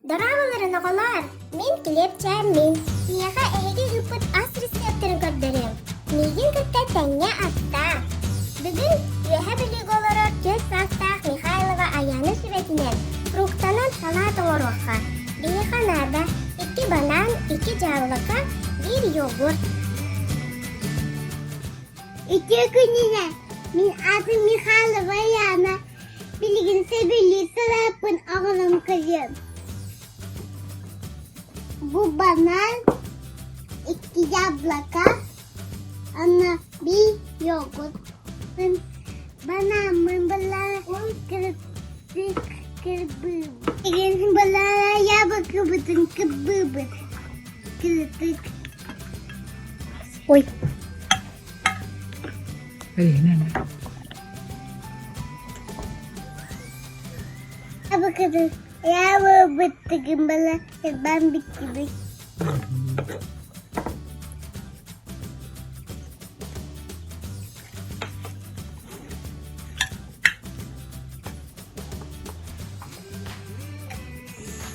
Darabaların oğular, men kilepçämmin. Miyaga ehege hüpüt as reseptini gördürüm. Migin kıtta tenge atta. Bugün üyehe bilig olarak göz sastaq Mikhailova Ayana süvetinen fruktanan salat oğurluğa. Bir kanarda 2 banan, 2 javlaka, 1 yogurt. İki gününe min adım Mikhailova Ayana. Bilgin sebeli salapın oğlum kızım. Bu banan 2 yablaka, ana bir yoğurt. Banamın bala kırptık kırbı. Bilgin bala yabak kıbıtın kıbıbı. Kırptık. Oy. Nene. Yabak kıbıtın. Yabak kıbıtın bala. Ben bitti.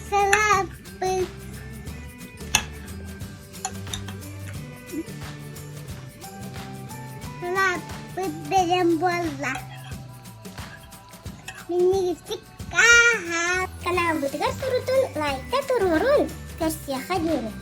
Salapı. Salapı benim bolla. Mini gittik kahar. Kanal butigar surutun like tururun. Kersiyaha diyorum.